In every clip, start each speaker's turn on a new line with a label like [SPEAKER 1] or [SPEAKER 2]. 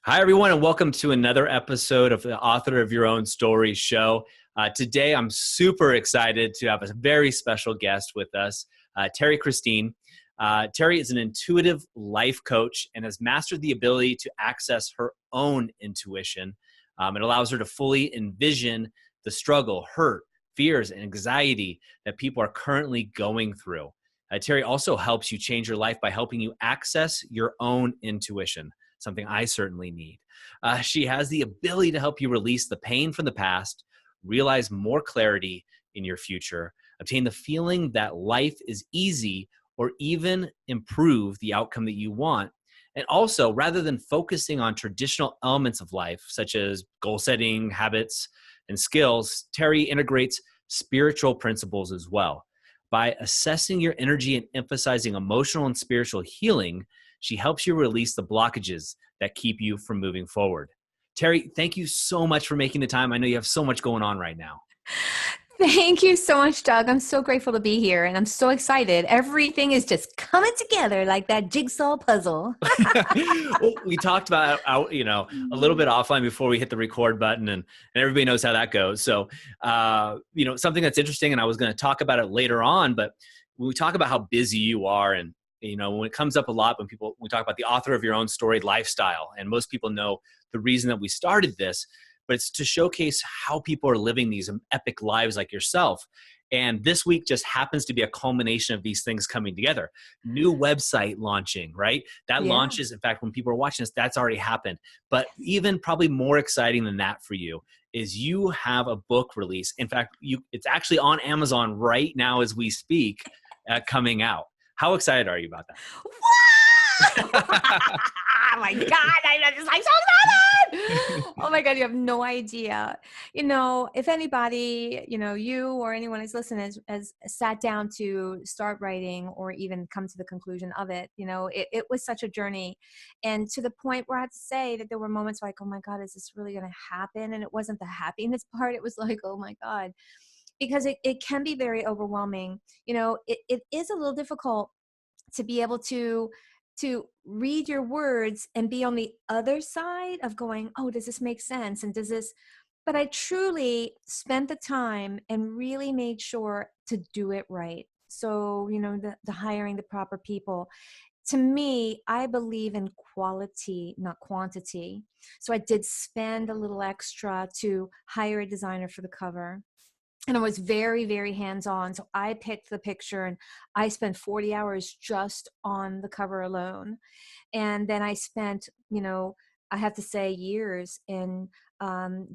[SPEAKER 1] Hi, everyone, and welcome to another episode of the Author of Your Own Story show. Today, I'm super excited to have a very special guest with us, Terrie Christine. Terrie is an intuitive life coach and has mastered the ability to access her own intuition. It allows her to fully envision the struggle, hurt, fears, and anxiety that people are currently going through. Terrie also helps you change your life by helping you access your own intuition, something I certainly need. She has the ability to help you release the pain from the past, realize more clarity in your future, obtain the feeling that life is easy, or even improve the outcome that you want. And also, rather than focusing on traditional elements of life, such as goal setting, habits, and skills, Terrie integrates spiritual principles as well. By assessing your energy and emphasizing emotional and spiritual healing, she helps you release the blockages that keep you from moving forward. Terrie, thank you so much for making the time. I know you have so much going on right now.
[SPEAKER 2] Thank you so much, Doug. I'm so grateful to be here and I'm so excited. Everything is just coming together like that jigsaw puzzle.
[SPEAKER 1] Well, we talked about, a little bit offline before we hit the record button, and everybody knows how that goes. So, something that's interesting, and I was going to talk about it later on, but when we talk about how busy you are, and when it comes up a lot when we talk about the author of your own story lifestyle, and most people know the reason that we started this, but it's to showcase how people are living these epic lives like yourself. And this week just happens to be a culmination of these things coming together. New website launching, right? That launches, in fact, when people are watching this, that's already happened. But even probably more exciting than that for you is you have a book release. In fact, it's actually on Amazon right now as we speak, coming out. How excited are you about that?
[SPEAKER 2] Oh my God, I'm just like so excited. Oh my God, you have no idea. If anybody, you or anyone who's listening has sat down to start writing or even come to the conclusion of it, it was such a journey. And to the point where I have to say that there were moments like, oh my God, is this really going to happen? And it wasn't the happiness part. It was like, oh my God, because it can be very overwhelming. It is a little difficult to be able to read your words and be on the other side of going, oh, does this make sense? And does this, but I truly spent the time and really made sure to do it right. So, the hiring the proper people. To me, I believe in quality, not quantity. So I did spend a little extra to hire a designer for the cover. And I was very, very hands-on. So I picked the picture and I spent 40 hours just on the cover alone. And then I spent, I have to say years in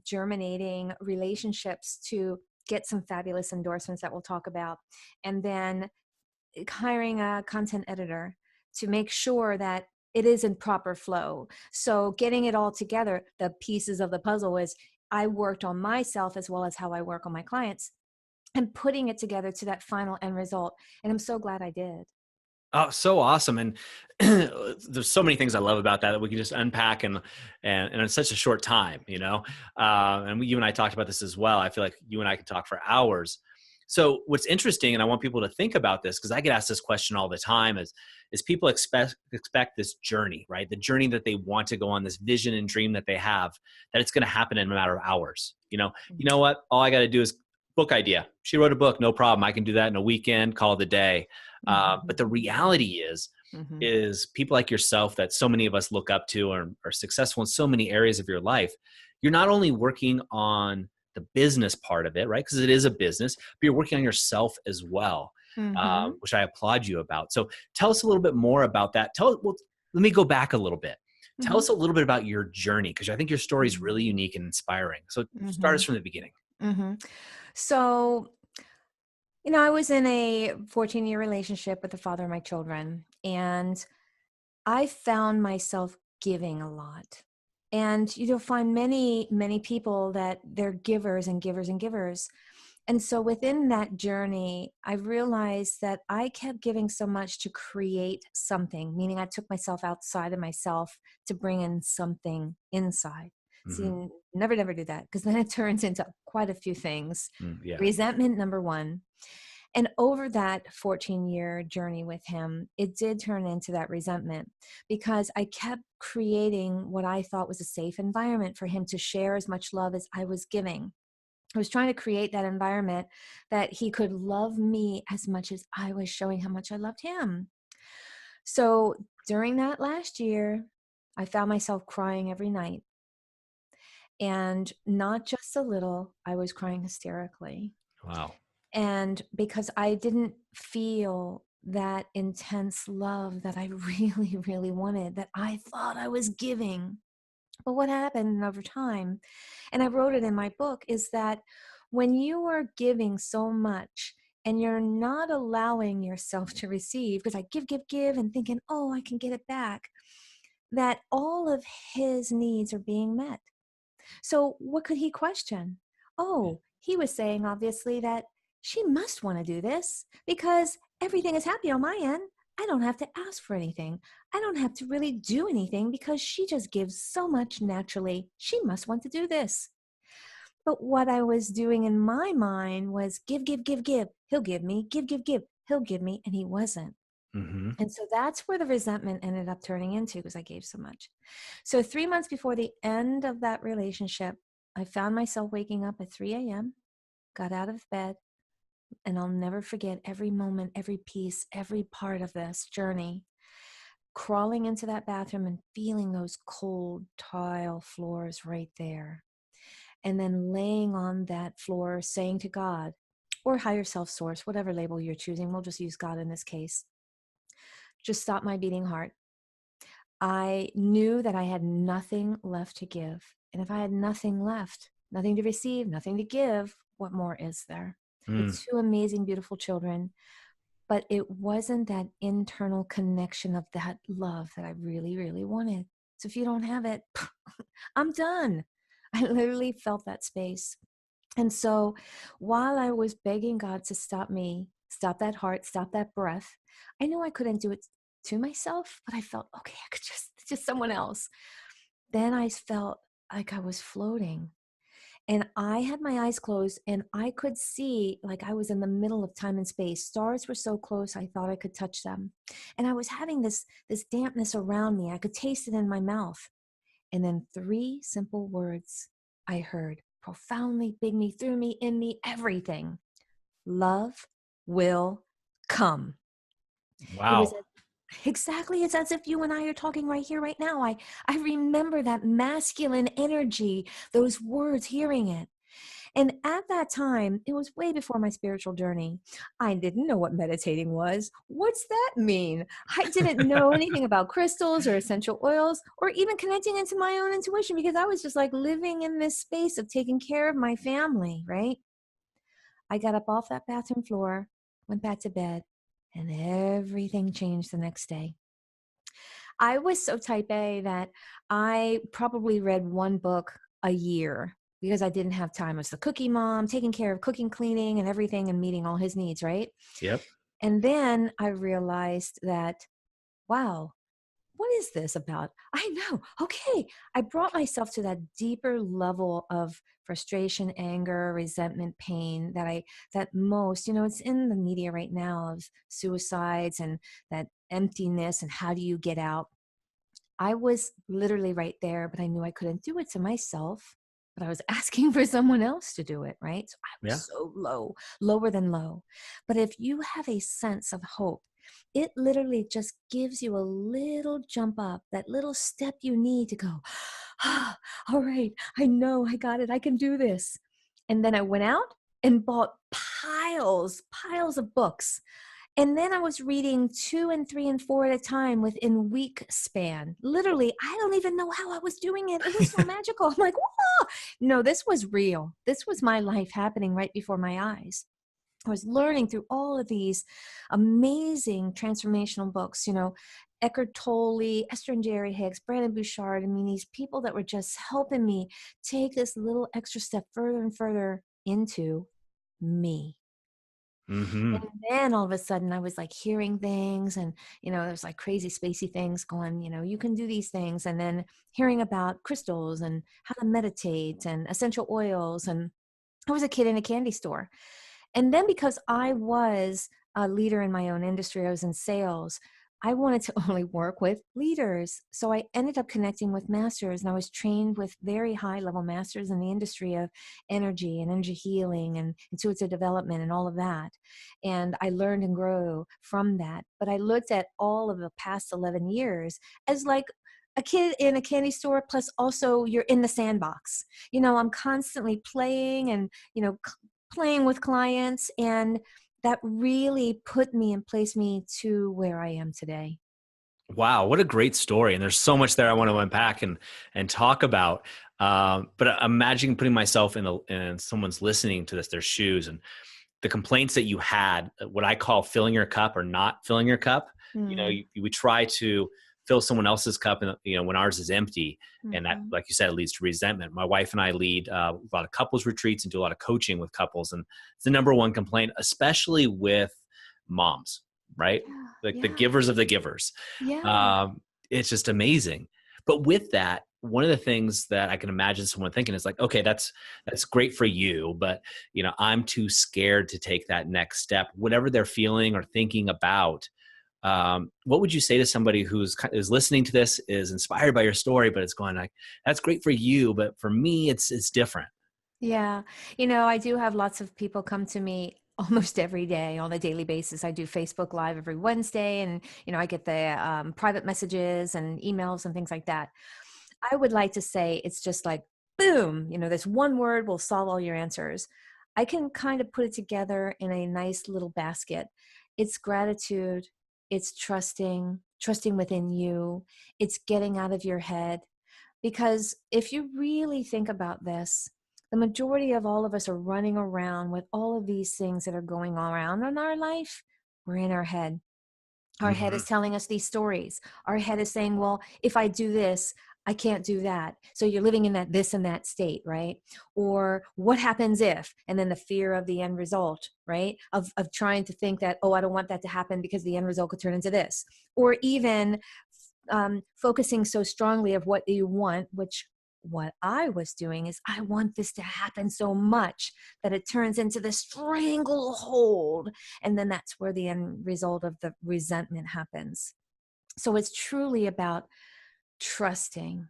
[SPEAKER 2] germinating relationships to get some fabulous endorsements that we'll talk about. And then hiring a content editor to make sure that it is in proper flow. So getting it all together, the pieces of the puzzle is I worked on myself as well as how I work on my clients and putting it together to that final end result. And I'm so glad I did.
[SPEAKER 1] Oh, so awesome. And there's so many things I love about that we can just unpack and in such a short time, and you and I talked about this as well. I feel like you and I could talk for hours. So what's interesting, and I want people to think about this because I get asked this question all the time is people expect this journey, right? The journey that they want to go on, this vision and dream that they have, that it's going to happen in a matter of hours. You know what? All I got to do is book idea. She wrote a book, no problem. I can do that in a weekend, call it a day. But the reality is people like yourself that so many of us look up to are successful in so many areas of your life. You're not only working on the business part of it, right? Because it is a business, but you're working on yourself as well, which I applaud you about. So tell us a little bit more about that. Let me go back a little bit. Tell us a little bit about your journey, because I think your story is really unique and inspiring. So start us from the beginning.
[SPEAKER 2] So, I was in a 14-year relationship with the father of my children, and I found myself giving a lot. And you'll find many, many people that they're givers and givers and givers. And so within that journey, I realized that I kept giving so much to create something, meaning I took myself outside of myself to bring in something inside. See, never do that, because then it turns into quite a few things.
[SPEAKER 1] Yeah.
[SPEAKER 2] Resentment, number one. And over that 14-year journey with him, it did turn into that resentment because I kept creating what I thought was a safe environment for him to share as much love as I was giving. I was trying to create that environment that he could love me as much as I was showing how much I loved him. So during that last year, I found myself crying every night. And not just a little, I was crying hysterically.
[SPEAKER 1] Wow.
[SPEAKER 2] And because I didn't feel that intense love that I really, really wanted, that I thought I was giving. But what happened over time, and I wrote it in my book, is that when you are giving so much and you're not allowing yourself to receive, because I give, and thinking, oh, I can get it back, that all of his needs are being met. So what could he question? Oh, he was saying obviously that she must want to do this because everything is happy on my end. I don't have to ask for anything. I don't have to really do anything because she just gives so much naturally. She must want to do this. But what I was doing in my mind was give, give, give, give. He'll give me, give, give, give. He'll give me. And he wasn't.
[SPEAKER 1] Mm-hmm.
[SPEAKER 2] And so that's where the resentment ended up turning into because I gave so much. So 3 months before the end of that relationship, I found myself waking up at 3 a.m., got out of bed, and I'll never forget every moment, every piece, every part of this journey, crawling into that bathroom and feeling those cold tile floors right there. And then laying on that floor, saying to God, or higher self source, whatever label you're choosing, we'll just use God in this case, just stop my beating heart. I knew that I had nothing left to give. And if I had nothing left, nothing to receive, nothing to give, what more is there?
[SPEAKER 1] Mm.
[SPEAKER 2] With two amazing, beautiful children. But it wasn't that internal connection of that love that I really, really wanted. So if you don't have it, I'm done. I literally felt that space. And so while I was begging God to stop me, stop that heart, stop that breath, I knew I couldn't do it to myself, but I felt, okay, I could just someone else. Then I felt like I was floating and I had my eyes closed and I could see like I was in the middle of time and space. Stars were so close, I thought I could touch them. And I was having this dampness around me. I could taste it in my mouth. And then three simple words I heard profoundly big me, through me, in me, everything. Love will come. It was
[SPEAKER 1] Wow.
[SPEAKER 2] exactly, it's as if you and I are talking right here, right now. I remember that masculine energy, those words, hearing it. And at that time, it was way before my spiritual journey. I didn't know what meditating was. What's that mean? I didn't know anything about crystals or essential oils or even connecting into my own intuition because I was just like living in this space of taking care of my family, right? I got up off that bathroom floor, went back to bed, and everything changed the next day. I was so type A that I probably read one book a year because I didn't have time. I was the cookie mom, taking care of cooking, cleaning, and everything and meeting all his needs, right?
[SPEAKER 1] Yep.
[SPEAKER 2] And then I realized that, wow, what is this about? I know. Okay. I brought myself to that deeper level of frustration, anger, resentment, pain that most, it's in the media right now of suicides and that emptiness and how do you get out? I was literally right there, but I knew I couldn't do it to myself, but I was asking for someone else to do it, right? So I was
[SPEAKER 1] Yeah.
[SPEAKER 2] so low, lower than low. But if you have a sense of hope, it literally just gives you a little jump up, that little step you need to go, ah, all right, I know, I got it, I can do this. And then I went out and bought piles of books. And then I was reading 2 and 3 and 4 at a time within week span. Literally, I don't even know how I was doing it. It was so magical. I'm like, whoa. No, this was real. This was my life happening right before my eyes. I was learning through all of these amazing transformational books, Eckhart Tolle, Esther and Jerry Hicks, Brandon Bouchard. I mean, these people that were just helping me take this little extra step further and further into me.
[SPEAKER 1] Mm-hmm.
[SPEAKER 2] And then all of a sudden I was like hearing things and, there's like crazy spacey things going, you can do these things. And then hearing about crystals and how to meditate and essential oils. And I was a kid in a candy store. And then because I was a leader in my own industry, I was in sales, I wanted to only work with leaders. So I ended up connecting with masters, and I was trained with very high level masters in the industry of energy and energy healing and intuitive development and all of that. And I learned and grew from that. But I looked at all of the past 11 years as like a kid in a candy store, plus also you're in the sandbox. I'm constantly playing and, playing with clients, and that really put me and placed me to where I am today.
[SPEAKER 1] Wow, what a great story. And there's so much there I want to unpack and talk about. But imagine putting myself in someone's listening to this, their shoes, and the complaints that you had, what I call filling your cup or not filling your cup.
[SPEAKER 2] Mm.
[SPEAKER 1] We try to fill someone else's cup, and when ours is empty, and that,
[SPEAKER 2] Mhm.
[SPEAKER 1] like you said, it leads to resentment. My wife and I lead a lot of couples retreats and do a lot of coaching with couples, and it's the number one complaint, especially with moms, right?
[SPEAKER 2] Yeah.
[SPEAKER 1] Like the
[SPEAKER 2] Yeah.
[SPEAKER 1] givers of the givers.
[SPEAKER 2] Yeah.
[SPEAKER 1] Um, it's just amazing. But with that, one of the things that I can imagine someone thinking is like, okay, that's great for you, but I'm too scared to take that next step. Whatever they're feeling or thinking about, what would you say to somebody is listening to this, is inspired by your story, but it's going like, that's great for you, but for me, it's different.
[SPEAKER 2] Yeah. I do have lots of people come to me almost every day on a daily basis. I do Facebook Live every Wednesday, and, I get the private messages and emails and things like that. I would like to say it's just like, boom, this one word will solve all your answers. I can kind of put it together in a nice little basket. It's gratitude, it's trusting within you, it's getting out of your head. Because if you really think about this, the majority of all of us are running around with all of these things that are going on around in our life. We're in our head. Our head
[SPEAKER 1] Hmm.
[SPEAKER 2] is telling us these stories. Our head is saying, well, if I do this, I can't do that. So you're living in that this and that state, right? Or what happens if, and then the fear of the end result, right? Of trying to think that, oh, I don't want that to happen because the end result could turn into this. Or even focusing so strongly of what you want, which what I was doing is I want this to happen so much that it turns into the stranglehold. And then that's where the end result of the resentment happens. So it's truly about trusting,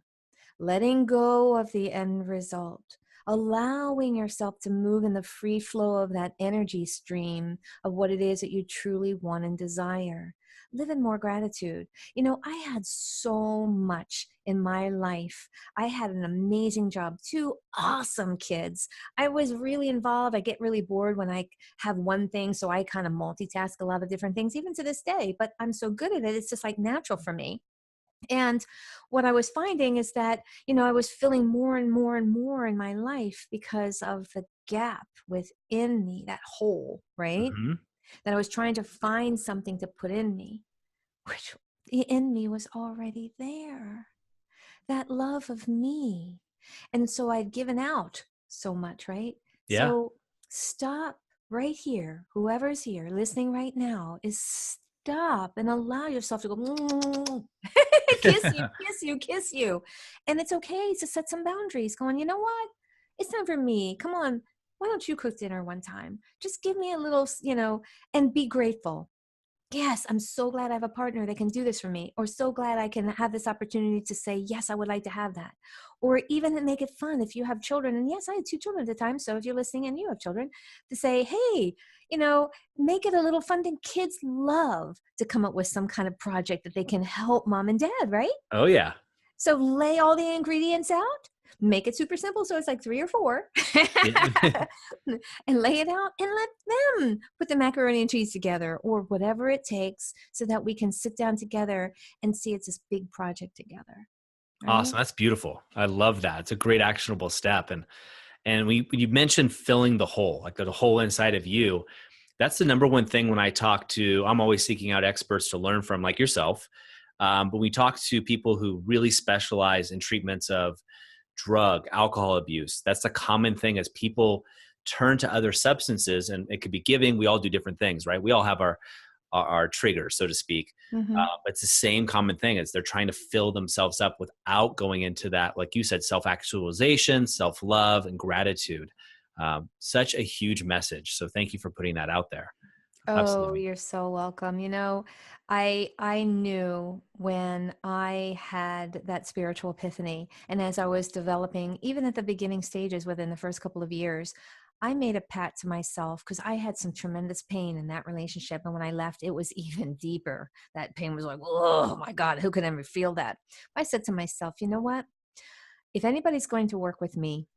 [SPEAKER 2] letting go of the end result, allowing yourself to move in the free flow of that energy stream of what it is that you truly want and desire. Live in more gratitude. I had so much in my life. I had an amazing job, two awesome kids. I was really involved. I get really bored when I have one thing, so I kind of multitask a lot of different things, even to this day, but I'm so good at it. It's just like natural for me. And what I was finding is that, I was feeling more and more and more in my life because of the gap within me, that hole, right?
[SPEAKER 1] Hmm.
[SPEAKER 2] That I was trying to find something to put in me, which in me was already there. That love of me. And so I'd given out so much, right?
[SPEAKER 1] Yeah.
[SPEAKER 2] So stop right here. Whoever's here listening right now is stop and allow yourself to go kiss you, kiss you, kiss you. And it's okay to set some boundaries going, you know what? It's time for me. Come on. Why don't you cook dinner one time? Just give me a little, and be grateful. Yes, I'm so glad I have a partner that can do this for me, or so glad I can have this opportunity to say, yes, I would like to have that. Or even make it fun if you have children. And yes, I had two children at the time. So if you're listening and you have children, to say, hey, make it a little fun. And kids love to come up with some kind of project that they can help mom and dad, right?
[SPEAKER 1] Oh yeah.
[SPEAKER 2] So lay all the ingredients out, make it super simple. So it's like 3 or 4
[SPEAKER 1] Yeah.
[SPEAKER 2] and lay it out and let them put the macaroni and cheese together or whatever it takes so that we can sit down together and see it's this big project together. Right?
[SPEAKER 1] Awesome. That's beautiful. I love that. It's a great actionable step. And you mentioned filling the hole, like the hole inside of you. That's the number one thing when I talk to, I'm always seeking out experts to learn from, like yourself. But we talk to people who really specialize in treatments of drug, alcohol abuse. That's a common thing as people turn to other substances, and it could be giving. We all do different things, right? We all have our triggers, so to speak.
[SPEAKER 2] Mm-hmm.
[SPEAKER 1] But it's the same common thing as they're trying to fill themselves up without going into that, like you said, self-actualization, self-love, and gratitude. Such a huge message. So thank you for putting that out there.
[SPEAKER 2] Oh,
[SPEAKER 1] Absolutely.
[SPEAKER 2] you're so welcome. I knew when I had that spiritual epiphany, and as I was developing, even at the beginning stages within the first couple of years, I made a pact to myself because I had some tremendous pain in that relationship. And when I left, it was even deeper. That pain was like, oh my God, who could ever feel that? I said to myself, you know what? If anybody's going to work with me,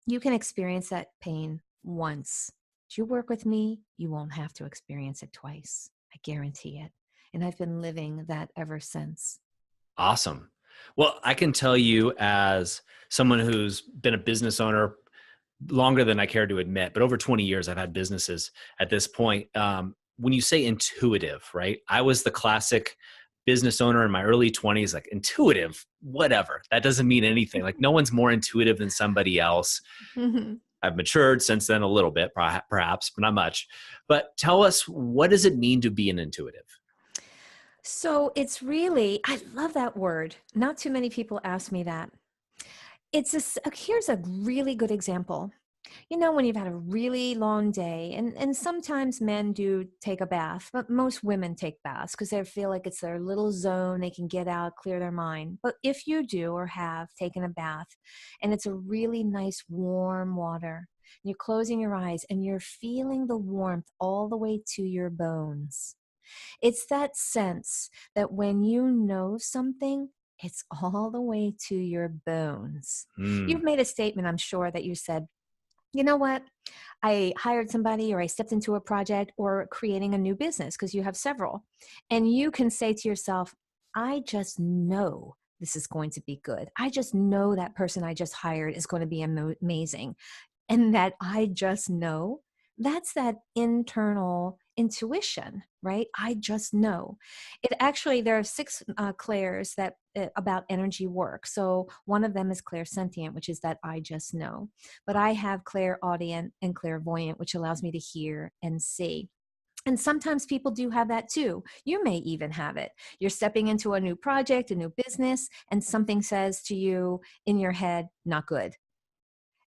[SPEAKER 2] you can experience that pain once. If you work with me, you won't have to experience it twice. I guarantee it. And I've been living that ever since.
[SPEAKER 1] Awesome. Well, I can tell you as someone who's been a business owner longer than I care to admit, but over 20 years, I've had businesses at this point. When you say intuitive, right? I was the classic business owner in my early 20s, like intuitive, whatever. That doesn't mean anything. Like no one's more intuitive than somebody else. I've matured since then a little bit, perhaps, but not much. But tell us, what does it mean to be an intuitive?
[SPEAKER 2] So it's really, I love that word. Not too many people ask me that. Here's a really good example. When you've had a really long day, and sometimes men do take a bath, but most women take baths because they feel like it's their little zone. They can get out, clear their mind. But if you do or have taken a bath and it's a really nice warm water, and you're closing your eyes and you're feeling the warmth all the way to your bones. It's that sense that when you know something, it's all the way to your bones. You've
[SPEAKER 1] Mm,
[SPEAKER 2] made a statement, I'm sure, that you said, you know what? I hired somebody or I stepped into a project or creating a new business because you have several. And you can say to yourself, I just know this is going to be good. I just know that person I just hired is going to be amazing. And that I just know, that's that internal intuition, right? I just know. There are six clairs that about energy work. So one of them is clairsentient, which is that I just know. But I have clairaudient and clairvoyant, which allows me to hear and see. And sometimes people do have that too. You may even have it. You're stepping into a new project, a new business, and something says to you in your head, not good.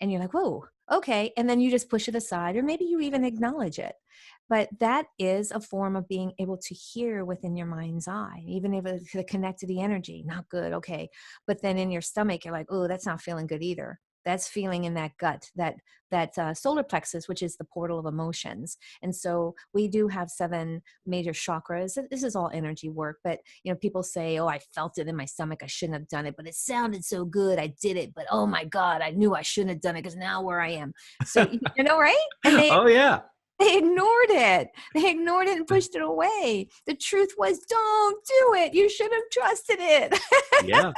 [SPEAKER 2] And you're like, whoa, okay. And then you just push it aside, or maybe you even acknowledge it. But that is a form of being able to hear within your mind's eye, even able to connect to the energy. Not good, okay. But then in your stomach, you're like, oh, that's not feeling good either. That's feeling in that gut, that solar plexus, which is the portal of emotions. And so we do have 7 major chakras. This is all energy work, but people say, oh, I felt it in my stomach. I shouldn't have done it, but it sounded so good. I did it, but oh my God, I knew I shouldn't have done it because now where I am. So, right? And
[SPEAKER 1] oh, yeah.
[SPEAKER 2] they ignored it. They ignored it and pushed it away. The truth was, don't do it. You should have trusted it.
[SPEAKER 1] Yeah.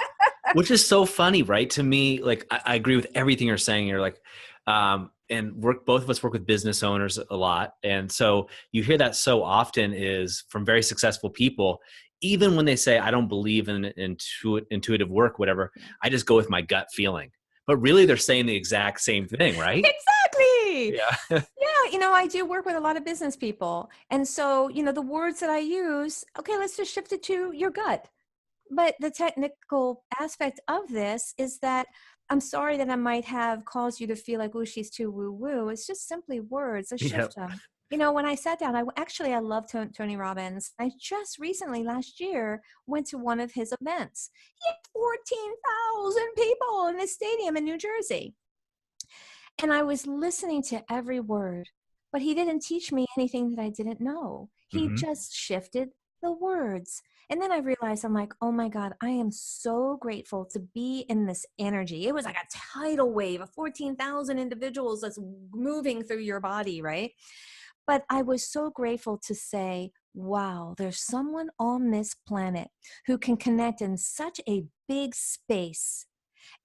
[SPEAKER 1] Which is so funny, right? To me, like I agree with everything you're saying. You're like, and both of us work with business owners a lot. And so you hear that so often is from very successful people, even when they say, I don't believe in intuitive work, whatever, I just go with my gut feeling. But really they're saying the exact same thing, right?
[SPEAKER 2] Exactly.
[SPEAKER 1] Yeah.
[SPEAKER 2] Yeah, I do work with a lot of business people. And so, the words that I use, okay, let's just shift it to your gut. But the technical aspect of this is that I'm sorry that I might have caused you to feel like, oh, she's too woo-woo. It's just simply words. Let's
[SPEAKER 1] Yeah.
[SPEAKER 2] shift them. When I sat down, I love Tony Robbins. I just recently last year went to one of his events. He had 14,000 people in his stadium in New Jersey. And I was listening to every word, but he didn't teach me anything that I didn't know. He
[SPEAKER 1] Mm-hmm.
[SPEAKER 2] just shifted the words. And then I realized, I'm like, oh my God, I am so grateful to be in this energy. It was like a tidal wave of 14,000 individuals that's moving through your body, right? But I was so grateful to say, wow, there's someone on this planet who can connect in such a big space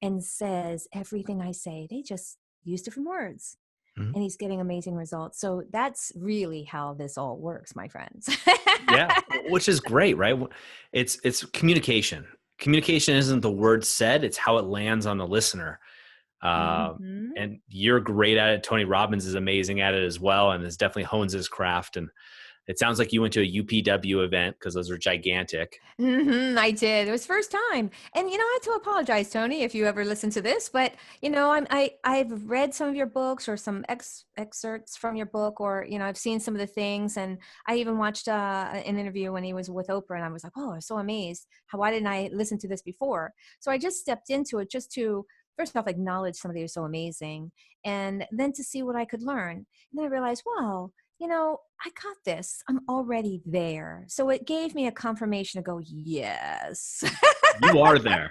[SPEAKER 2] and says everything I say. They just use different words.
[SPEAKER 1] Mm-hmm.
[SPEAKER 2] And he's getting amazing results. So that's really how this all works, my friends.
[SPEAKER 1] Yeah, which is great, right? It's communication. Communication isn't the word said; it's how it lands on the listener.
[SPEAKER 2] Mhm.
[SPEAKER 1] And you're great at it. Tony Robbins is amazing at it as well, and has definitely hones his craft. And It sounds like you went to a UPW event because those are gigantic.
[SPEAKER 2] I did. It was first time. And I have to apologize, Tony, if you ever listen to this, but I've read some of your books or some excerpts from your book, or I've seen some of the things, and I even watched an interview when he was with Oprah, and I was like, oh, I was so amazed. Why didn't I listen to this before? So I just stepped into it just to first off acknowledge somebody who's so amazing, and then to see what I could learn. And then I realized, wow, I got this. I'm already there. So it gave me a confirmation to go, yes.
[SPEAKER 1] You are there.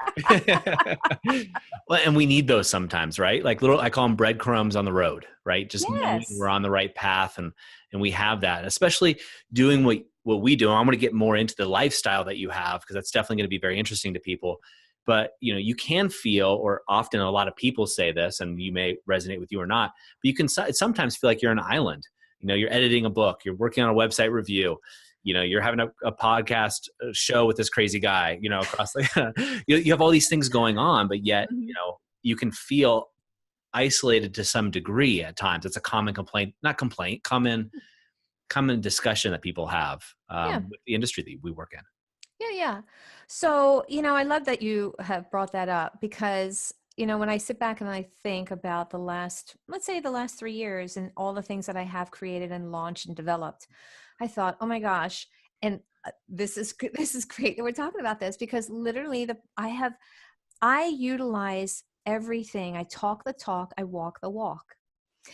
[SPEAKER 1] Well, and we need those sometimes, right? Like I call them breadcrumbs on the road, right? Just knowing
[SPEAKER 2] Yes.
[SPEAKER 1] we're on the right path, and we have that, especially doing what we do. I'm going to get more into the lifestyle that you have, because that's definitely going to be very interesting to people. But, you can feel, or often a lot of people say this, and you may resonate with you or not, but you can sometimes feel like you're an island. You're editing a book, you're working on a website review, you're having a podcast show with this crazy guy, across you have all these things going on, but yet, you can feel isolated to some degree at times. It's a common common discussion that people have
[SPEAKER 2] Yeah.
[SPEAKER 1] with the industry that we work in.
[SPEAKER 2] Yeah. So, I love that you have brought that up, because, when I sit back and I think about let's say the last 3 years and all the things that I have created and launched and developed, I thought, oh my gosh. And this is great that we're talking about this, because literally I utilize everything. I talk the talk, I walk the walk.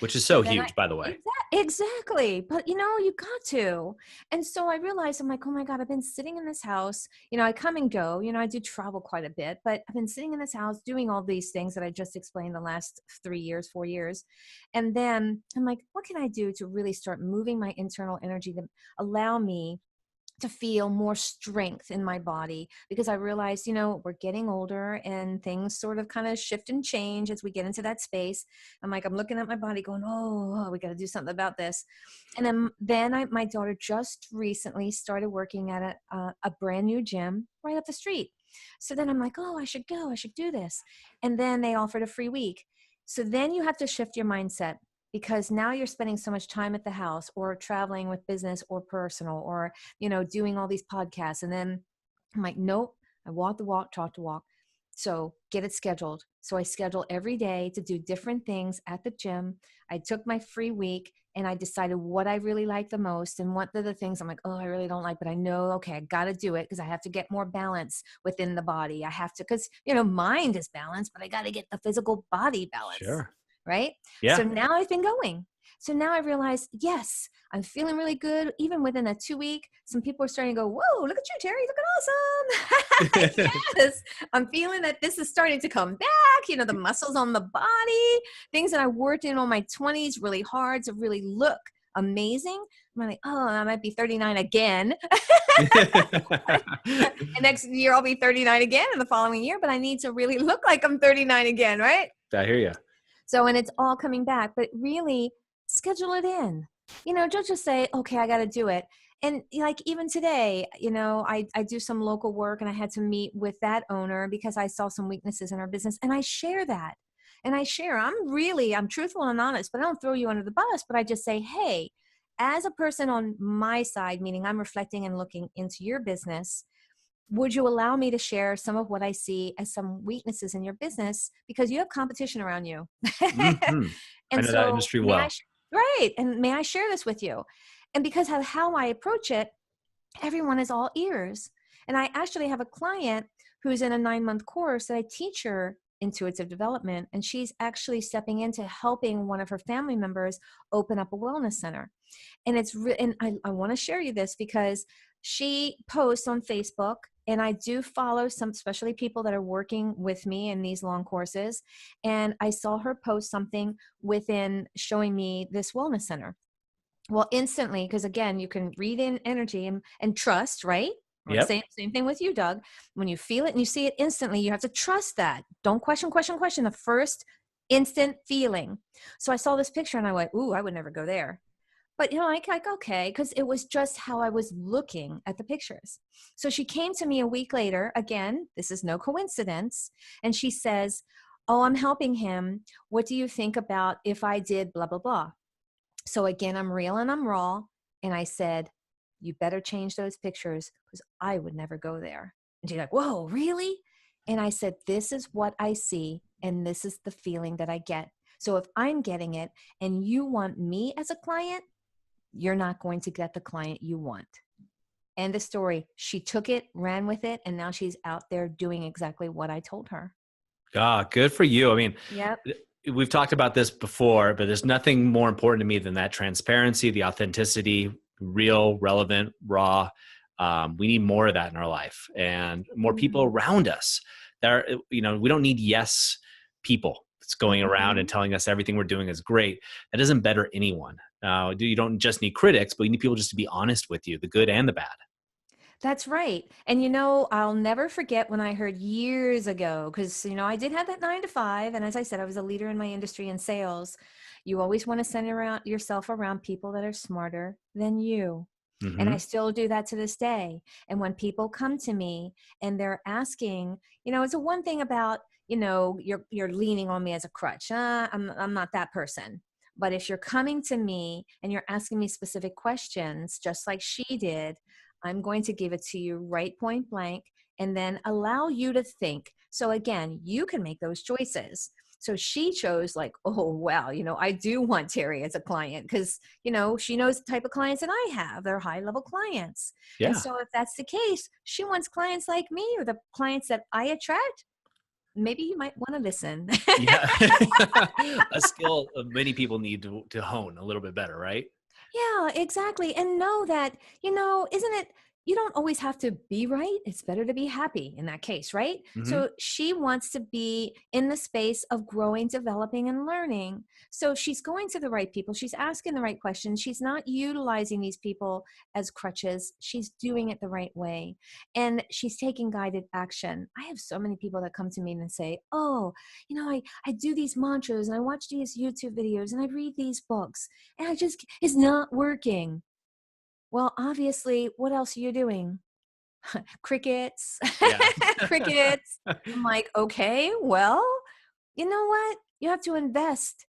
[SPEAKER 1] Which is
[SPEAKER 2] So
[SPEAKER 1] so
[SPEAKER 2] then
[SPEAKER 1] huge, by the way.
[SPEAKER 2] exactly. But you got to. And so I realized, I'm like, oh my God, I've been sitting in this house. I come and go, I do travel quite a bit, but I've been sitting in this house doing all these things that I just explained the last 3 years, 4 years. And then I'm like, what can I do to really start moving my internal energy to allow me to feel more strength in my body? Because I realized, we're getting older and things sort of kind of shift and change as we get into that space. I'm looking at my body going, oh, we got to do something about this. And then my daughter just recently started working at a brand new gym right up the street. So then I'm like, oh, I should go, I should do this. And then they offered a free week. So then you have to shift your mindset, because now you're spending so much time at the house or traveling with business or personal, or, doing all these podcasts. And then I'm like, nope, I walk the walk, talk the walk. So get it scheduled. So I schedule every day to do different things at the gym. I took my free week and I decided what I really like the most, and what are the things I'm like, oh, I really don't like, but I know, okay, I got to do it because I have to get more balance within the body. I have to, because, mind is balanced, but I got to get the physical body balance.
[SPEAKER 1] Sure.
[SPEAKER 2] Right?
[SPEAKER 1] Yeah.
[SPEAKER 2] So now I've been going. So now I realized, yes, I'm feeling really good. Even within a 2 week, some people are starting to go, whoa, look at you, Terrie, looking awesome. Yes, I'm feeling that this is starting to come back. The muscles on the body, things that I worked in my 20s really hard to really look amazing. I'm like, oh, I might be 39 again. And next year I'll be 39 again, and the following year, but I need to really look like I'm 39 again, right?
[SPEAKER 1] I hear you.
[SPEAKER 2] So, and it's all coming back, but really schedule it in, don't just say, okay, I got to do it. And like, even today, I do some local work, and I had to meet with that owner because I saw some weaknesses in our business, and I share that. And I'm truthful and honest, but I don't throw you under the bus, but I just say, hey, as a person on my side, meaning I'm reflecting and looking into your business, would you allow me to share some of what I see as some weaknesses in your business, because you have competition around you?
[SPEAKER 1] Mm-hmm. I
[SPEAKER 2] And
[SPEAKER 1] know that
[SPEAKER 2] so
[SPEAKER 1] industry well.
[SPEAKER 2] right. And may I share this with you? And because of how I approach it, everyone is all ears. And I actually have a client who's in a 9-month course that I teach her intuitive development. And she's actually stepping into helping one of her family members open up a wellness center. And and I want to share you this because she posts on Facebook, and I do follow some, especially people that are working with me in these long courses. And I saw her post something within showing me this wellness center. Well, instantly, because again, you can read in energy and trust, right?
[SPEAKER 1] Yep.
[SPEAKER 2] Same thing with you, Doug. When you feel it and you see it instantly, you have to trust that. Don't question the first instant feeling. So I saw this picture and I went, ooh, I would never go there. But, like, okay, because it was just how I was looking at the pictures. So she came to me a week later. Again, this is no coincidence. And she says, oh, I'm helping him. What do you think about if I did blah, blah, blah? So again, I'm real and I'm raw. And I said, you better change those pictures because I would never go there. And she's like, whoa, really? And I said, this is what I see. And this is the feeling that I get. So if I'm getting it and you want me as a client, you're not going to get the client you want. End of story. She took it, ran with it, and now she's out there doing exactly what I told her.
[SPEAKER 1] Ah, good for you. I mean,
[SPEAKER 2] Yep.
[SPEAKER 1] we've talked about this before, but there's nothing more important to me than that transparency, the authenticity, real, relevant, raw. We need more of that in our life and more people around us. We don't need yes people that's going around and telling us everything we're doing is great. That doesn't better anyone. You don't just need critics, but you need people just to be honest with you, the good and the bad.
[SPEAKER 2] That's right. And I'll never forget when I heard years ago, because I did have that 9 to 5. And as I said, I was a leader in my industry in sales. You always want to send yourself around people that are smarter than you. And I still do that to this day. And when people come to me and they're asking, it's a one thing about, you're leaning on me as a crutch. I'm not that person. But if you're coming to me and you're asking me specific questions, just like she did, I'm going to give it to you right point blank and then allow you to think. So again, you can make those choices. So she chose like, oh, wow, I do want Terrie as a client because, she knows the type of clients that I have. They're high level clients. And
[SPEAKER 1] Yeah.
[SPEAKER 2] so if that's the case, she wants clients like me or the clients that I attract. Maybe you might want to listen.
[SPEAKER 1] Yeah. A skill many people need to hone a little bit better, right?
[SPEAKER 2] Yeah, exactly. And know that, isn't it, you don't always have to be right. It's better to be happy in that case, right?
[SPEAKER 1] Hmm.
[SPEAKER 2] So she wants to be in the space of growing, developing, and learning. So she's going to the right people. She's asking the right questions. She's not utilizing these people as crutches. She's doing it the right way. And she's taking guided action. I have so many people that come to me and say, oh, I do these mantras and I watch these YouTube videos and I read these books and it's not working. Well, obviously, what else are you doing? Crickets.
[SPEAKER 1] Yeah.
[SPEAKER 2] Crickets. I'm like, okay, well, you know what? You have to invest.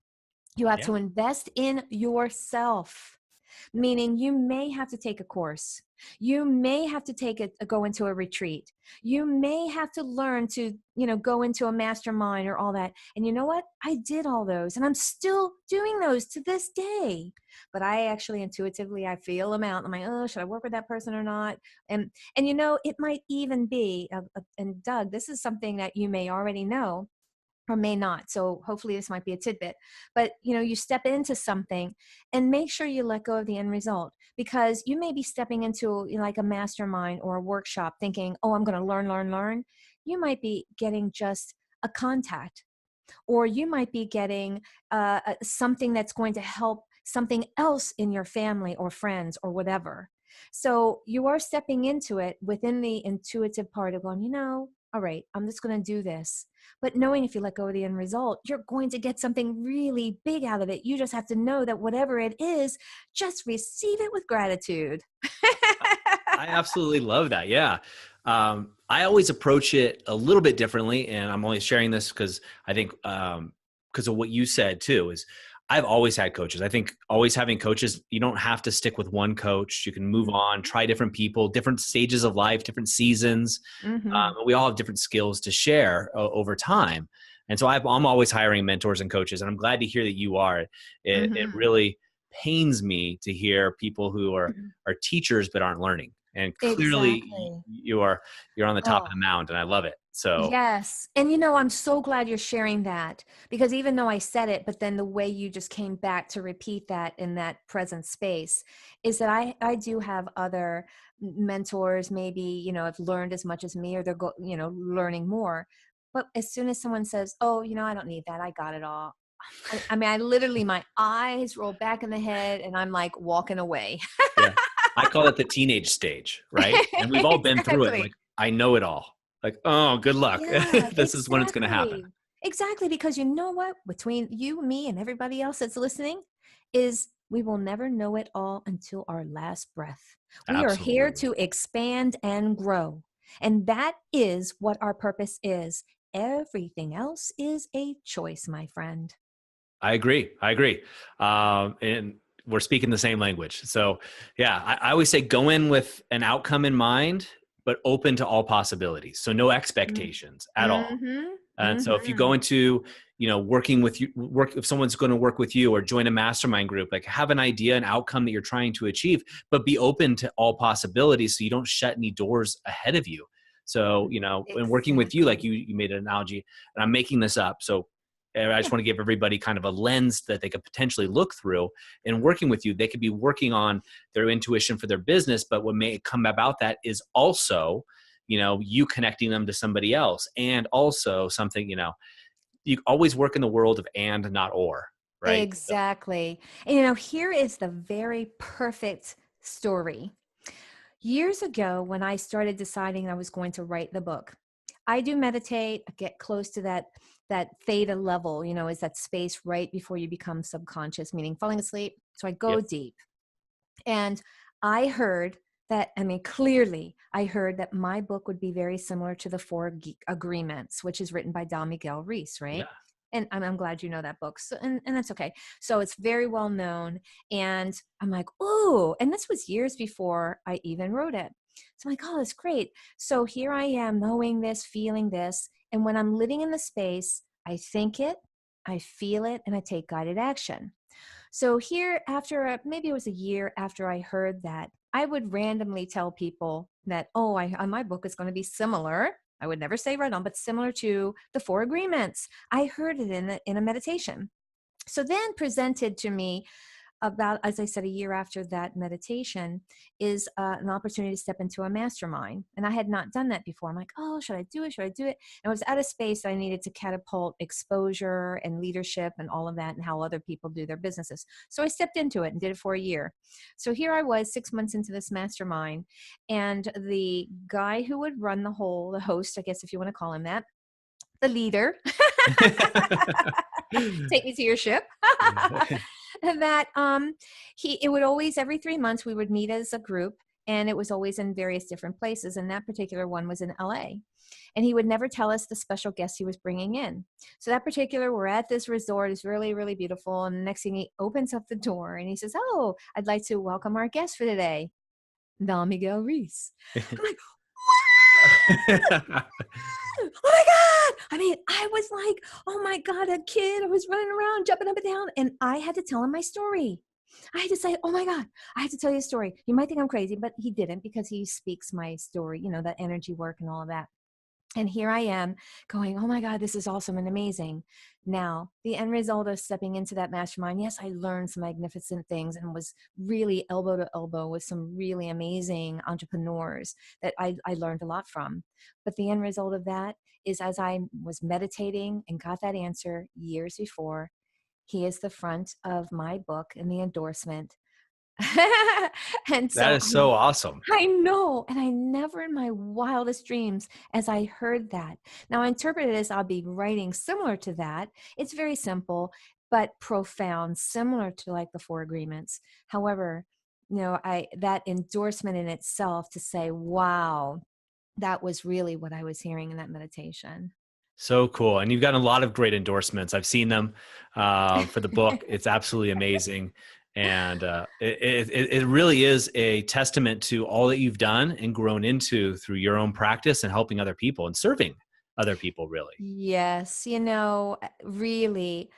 [SPEAKER 2] You have
[SPEAKER 1] Yeah.
[SPEAKER 2] to invest in yourself, meaning you may have to take a course. You may have to go into a retreat. You may have to learn to, go into a mastermind or all that. And you know what? I did all those and I'm still doing those to this day. But I actually intuitively, I feel them out. I'm like, oh, should I work with that person or not? And it might even be, and Doug, this is something that you may already know or may not. So hopefully this might be a tidbit, but you step into something and make sure you let go of the end result, because you may be stepping into like a mastermind or a workshop thinking, oh, I'm going to learn. You might be getting just a contact, or you might be getting something that's going to help something else in your family or friends or whatever. So you are stepping into it within the intuitive part of going, all right, I'm just going to do this. But knowing if you let go of the end result, you're going to get something really big out of it. You just have to know that whatever it is, just receive it with gratitude.
[SPEAKER 1] I absolutely love that. Yeah. I always approach it a little bit differently, and I'm only sharing this because I think because of what you said too, is I've always had coaches. I think always having coaches, you don't have to stick with one coach. You can move on, try different people, different stages of life, different seasons.
[SPEAKER 2] Mm-hmm.
[SPEAKER 1] We all have different skills to share over time. And so I'm always hiring mentors and coaches, and I'm glad to hear that you are. It
[SPEAKER 2] Mm-hmm.
[SPEAKER 1] really pains me to hear people who are teachers but aren't learning. And clearly
[SPEAKER 2] Exactly.
[SPEAKER 1] you're on the top of
[SPEAKER 2] Oh,
[SPEAKER 1] the mound, and I love it. So
[SPEAKER 2] yes. And I'm so glad you're sharing that, because even though I said it, but then the way you just came back to repeat that in that present space is that I do have other mentors, maybe, have learned as much as me, or they're learning more. But as soon as someone says, oh, I don't need that, I got it all. I mean, I literally, my eyes roll back in the head and I'm like walking away.
[SPEAKER 1] yeah, I call it the teenage stage, right? And we've all been through it.
[SPEAKER 2] Exactly.
[SPEAKER 1] Like, I know it all. Like, oh, good luck.
[SPEAKER 2] Yeah,
[SPEAKER 1] This is when it's going to happen.
[SPEAKER 2] exactly. Exactly. Because you know what? Between you, me, and everybody else that's listening, is we will never know it all until our last breath. We are here
[SPEAKER 1] Absolutely.
[SPEAKER 2] to expand and grow. And that is what our purpose is. Everything else is a choice, my friend.
[SPEAKER 1] I agree. And we're speaking the same language. So yeah, I always say go in with an outcome in mind, but open to all possibilities. So no expectations at all.
[SPEAKER 2] Mm-hmm.
[SPEAKER 1] And so if you
[SPEAKER 2] Mm-hmm.
[SPEAKER 1] go into, working with you, if someone's going to work with you or join a mastermind group, like have an idea, an outcome that you're trying to achieve, but be open to all possibilities so you don't shut any doors ahead of you. So, when working with you, like
[SPEAKER 2] Exactly.
[SPEAKER 1] you made an analogy, and I'm making this up. So I just
[SPEAKER 2] Yeah.
[SPEAKER 1] want to give everybody kind of a lens that they could potentially look through. And working with you, they could be working on their intuition for their business, but what may come about that is also, you connecting them to somebody else, and also something, you always work in the world of and, not or, right? So,
[SPEAKER 2] Exactly. And here is the very perfect story. Years ago, when I started deciding I was going to write the book, I do meditate, get close to that theta level, is that space right before you become subconscious, meaning falling asleep. So I go
[SPEAKER 1] yep,
[SPEAKER 2] deep. And I heard that, clearly, I heard that my book would be very similar to the Four Agreements, which is written by Don Miguel Ruiz, right?
[SPEAKER 1] yeah.
[SPEAKER 2] And I'm glad you know that book. So, and that's okay. So it's very well known. And I'm like, ooh, and this was years before I even wrote it. So I'm like, oh, that's great. So here I am knowing this, feeling this. And when I'm living in the space, I think it, I feel it, and I take guided action. So here, after maybe it was a year after I heard that, I would randomly tell people that, oh, my book is going to be similar. I would never say right on, but similar to the Four Agreements. I heard it in a meditation. So then presented to me about, as I said, a year after that meditation, is an opportunity to step into a mastermind. And I had not done that before. I'm like, oh, should I do it? Should I do it? And I was at a space I needed to catapult exposure and leadership and all of that and how other people do their businesses. So I stepped into it and did it for a year. So here I was 6 months into this mastermind. And the guy who would run the host, I guess if you want to call him that, the leader, take me to your ship. That it would always, every 3 months we would meet as a group, and it was always in various different places, and that particular one was in LA. And he would never tell us the special guest he was bringing in. So that particular, we're at this resort, is really, really beautiful, and the next thing, he opens up the door and he says, oh, I'd like to welcome our guest for today, Don Miguel Ruiz. I'm like, oh my God. I was like, oh my God, a kid. I was running around, jumping up and down, and I had to tell him my story. I had to say, oh my God, I have to tell you a story. You might think I'm crazy, but he didn't, because he speaks my story, that energy work and all of that. And here I am going, oh my God, this is awesome and amazing. Now, the end result of stepping into that mastermind, yes, I learned some magnificent things and was really elbow to elbow with some really amazing entrepreneurs that I learned a lot from. But the end result of that is, as I was meditating and got that answer years before, he is the front of my book and the endorsement. And
[SPEAKER 1] That
[SPEAKER 2] so
[SPEAKER 1] is so awesome.
[SPEAKER 2] I know. And I never in my wildest dreams, as I heard that. Now I interpret it as I'll be writing similar to that. It's very simple, but profound, similar to like the Four Agreements. However, that endorsement in itself, to say, wow, that was really what I was hearing in that meditation.
[SPEAKER 1] So cool. And you've gotten a lot of great endorsements. I've seen them for the book. It's absolutely amazing. And it really is a testament to all that you've done and grown into through your own practice and helping other people and serving other people, really.
[SPEAKER 2] Yes, really.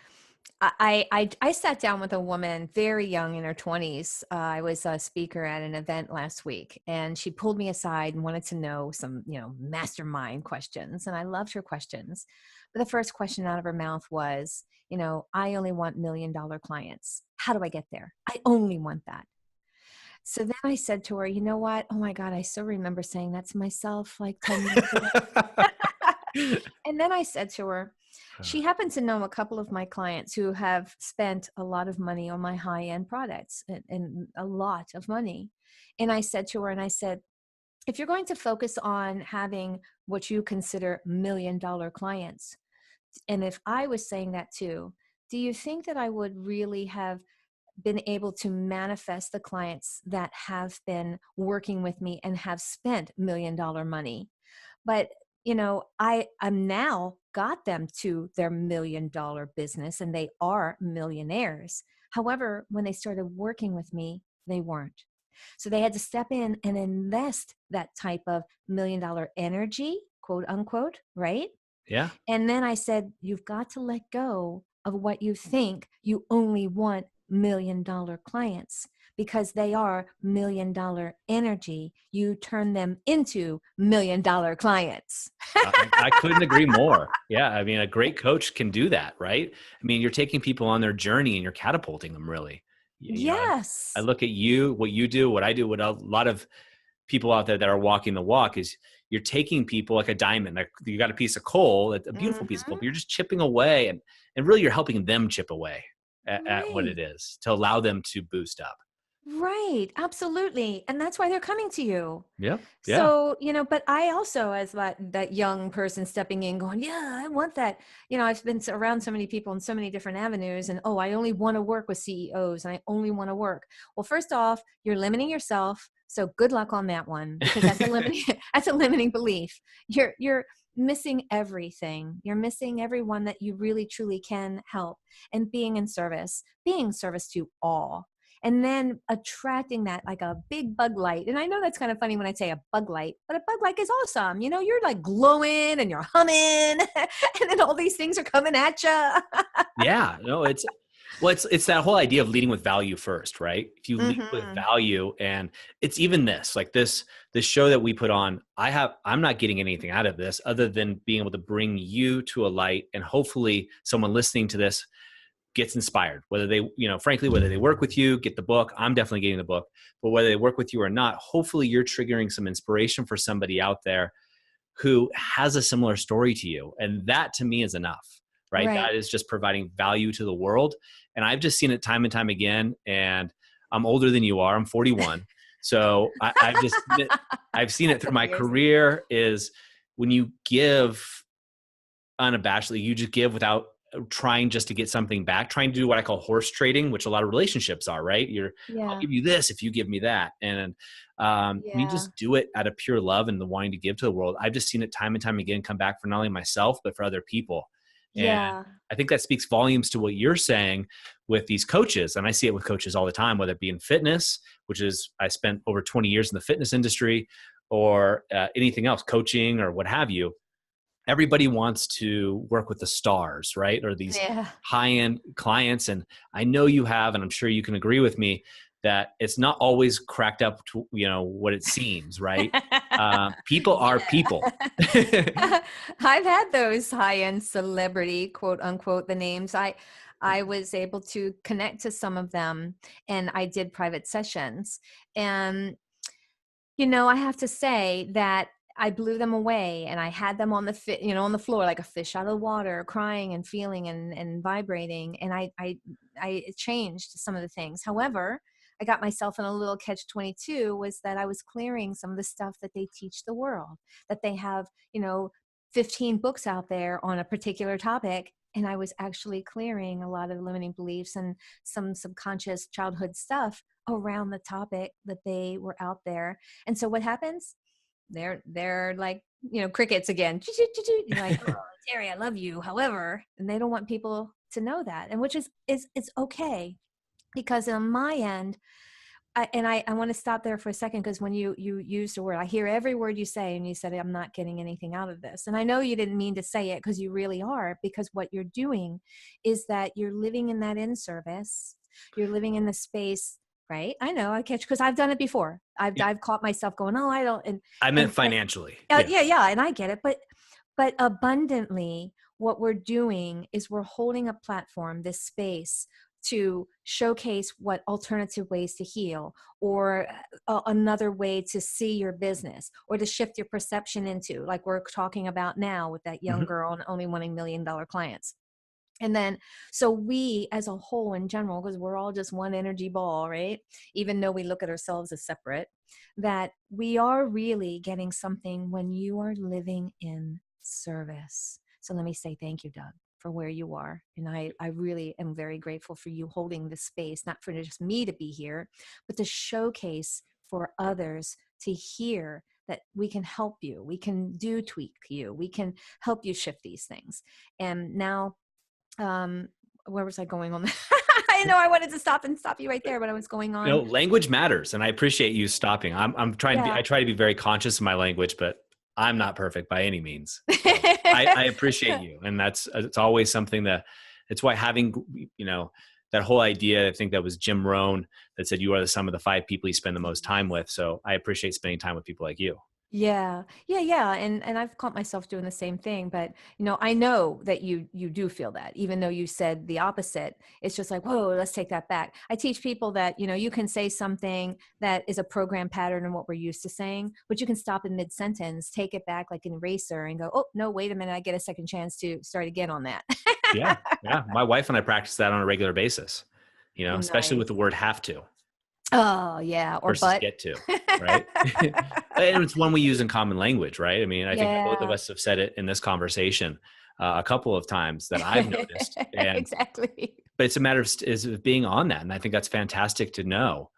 [SPEAKER 2] I sat down with a woman very young, in her 20s. I was a speaker at an event last week, and she pulled me aside and wanted to know some, mastermind questions. And I loved her questions. But the first question out of her mouth was, I only want $1 million clients. How do I get there? I only want that. So then I said to her, you know what? Oh my God, I still remember saying that to myself like 10 years ago. And then I said to her, she happened to know a couple of my clients who have spent a lot of money on my high-end products, and a lot of money. And I said to her, if you're going to focus on having what you consider $1 million clients, and if I was saying that too, do you think that I would really have been able to manifest the clients that have been working with me and have spent $1 million money? But I'm now got them to their $1 million business, and they are millionaires. However, when they started working with me, they weren't. So they had to step in and invest that type of $1 million energy, quote unquote, right?
[SPEAKER 1] Yeah.
[SPEAKER 2] And then I said, you've got to let go of what you think you only want $1 million clients, because they are $1 million energy. You turn them into $1 million clients.
[SPEAKER 1] I couldn't agree more. Yeah. I mean, a great coach can do that, right? I mean, you're taking people on their journey and you're catapulting them really. I
[SPEAKER 2] Yes.
[SPEAKER 1] look at you, what you do, what I do, what a lot of people out there that are walking the walk is you're taking people like a diamond. Like you got a piece of coal, a beautiful piece of coal,
[SPEAKER 2] Hmm.
[SPEAKER 1] but you're just chipping away and really you're helping them chip away at what
[SPEAKER 2] Right.
[SPEAKER 1] it is to allow them to boost up.
[SPEAKER 2] Right. Absolutely. And that's why they're coming to you.
[SPEAKER 1] Yeah. Yeah.
[SPEAKER 2] So, but I also, as that young person stepping in going, yeah, I want that. I've been around so many people in so many different avenues, and, oh, I only want to work with CEOs and I only want to work. Well, first off, you're limiting yourself. So good luck on that one, because that's a limiting, that's a limiting belief. You're missing everything. You're missing everyone that you really, truly can help, and being service to all. And then attracting that like a big bug light. And I know that's kind of funny when I say a bug light, but a bug light is awesome. You're like glowing and you're humming and then all these things are coming at you.
[SPEAKER 1] Yeah. No, it's that whole idea of leading with value first, right? If you lead with
[SPEAKER 2] Hmm.
[SPEAKER 1] value, and it's even this, like this show that we put on, I'm not getting anything out of this other than being able to bring you to a light, and hopefully someone listening to this gets inspired, whether they, frankly, whether they work with you, get the book. I'm definitely getting the book, but whether they work with you or not, hopefully you're triggering some inspiration for somebody out there who has a similar story to you. And that to me is enough, right?
[SPEAKER 2] Right.
[SPEAKER 1] That is just providing value to the world. And I've just seen it time and time again. And I'm older than you are. I'm 41. So I've seen
[SPEAKER 2] A
[SPEAKER 1] it through
[SPEAKER 2] couple
[SPEAKER 1] my
[SPEAKER 2] years.
[SPEAKER 1] career is when you give unabashedly, you just give without trying just to get something back, trying to do what I call horse trading, which a lot of relationships are, right? I'll
[SPEAKER 2] Yeah.
[SPEAKER 1] give you this if you give me that. And when you
[SPEAKER 2] Yeah.
[SPEAKER 1] just do it out of pure love and the wanting to give to the world, I've just seen it time and time again come back for not only myself, but for other people. And
[SPEAKER 2] Yeah.
[SPEAKER 1] I think that speaks volumes to what you're saying with these coaches. And I see it with coaches all the time, whether it be in fitness, which is I spent over 20 years in the fitness industry, or anything else, coaching or what have you. Everybody wants to work with the stars, right? Or these
[SPEAKER 2] Yeah.
[SPEAKER 1] high-end clients. And I know you have, and I'm sure you can agree with me that it's not always cracked up to, what it seems, right? People are people.
[SPEAKER 2] Yeah. I've had those high-end celebrity, quote unquote, the names. I was able to connect to some of them, and I did private sessions. And I have to say that I blew them away, and I had them on on the floor like a fish out of water, crying and feeling and vibrating. And I changed some of the things. However, I got myself in a little catch-22, was that I was clearing some of the stuff that they teach the world, that they have, 15 books out there on a particular topic. And I was actually clearing a lot of limiting beliefs and some subconscious childhood stuff around the topic that they were out there. And so what happens? They're like, crickets again. You're like, oh, Terrie, I love you. However, and they don't want people to know that. And which is it's okay, because on my end, I want to stop there for a second, because when you use the word, I hear every word you say, and you said, I'm not getting anything out of this. And I know you didn't mean to say it, because you really are, because what you're doing is that you're living in that in service. You're living in the space, right? I know, I catch, because I've done it before.
[SPEAKER 1] Yeah.
[SPEAKER 2] I've caught myself going, oh, I don't,
[SPEAKER 1] I meant
[SPEAKER 2] and
[SPEAKER 1] financially. Yeah.
[SPEAKER 2] yeah, and I get it, but abundantly, what we're doing is we're holding a platform, this space, to showcase what alternative ways to heal, or another way to see your business, or to shift your perception into, like we're talking about now with that young
[SPEAKER 1] Mhm.
[SPEAKER 2] girl and only wanting $1 million clients. And then, so we as a whole in general, because we're all just one energy ball, right? Even though we look at ourselves as separate, that we are really getting something when you are living in service. So let me say thank you, Doug, for where you are. And I really am very grateful for you holding this space, not for just me to be here, but to showcase for others to hear that we can help you. We can tweak you. We can help you shift these things. And now, where was I going on that? didn't know I wanted to stop you right there when I was going
[SPEAKER 1] You know,
[SPEAKER 2] on.
[SPEAKER 1] language matters, and I appreciate you stopping. I'm trying to be,
[SPEAKER 2] Yeah.
[SPEAKER 1] I try to be very conscious of my language, but I'm not perfect by any means. So I appreciate you, and it's always something that it's why having, you know, that whole idea. I think that was Jim Rohn that said you are the sum of the 5 people you spend the most time with. So I appreciate spending time with people like you.
[SPEAKER 2] Yeah. Yeah, yeah. And I've caught myself doing the same thing, but I know that you do feel that, even though you said the opposite. It's just like, whoa, let's take that back. I teach people that, you can say something that is a program pattern in what we're used to saying, but you can stop in mid-sentence, take it back like an eraser and go, oh, no, wait a minute, I get a second chance to start again on that.
[SPEAKER 1] Yeah, yeah. My wife and I practice that on a regular basis. You know, especially with
[SPEAKER 2] Nice.
[SPEAKER 1] the word "have to"
[SPEAKER 2] Oh, yeah. Or
[SPEAKER 1] versus
[SPEAKER 2] but.
[SPEAKER 1] "get to," right? And it's one we use in common language, right? I mean, I think that both of
[SPEAKER 2] Yeah.
[SPEAKER 1] us have said it in this conversation a couple of times that I've noticed, and
[SPEAKER 2] Exactly.
[SPEAKER 1] but it's a matter of of being on that, and I think that's fantastic to know.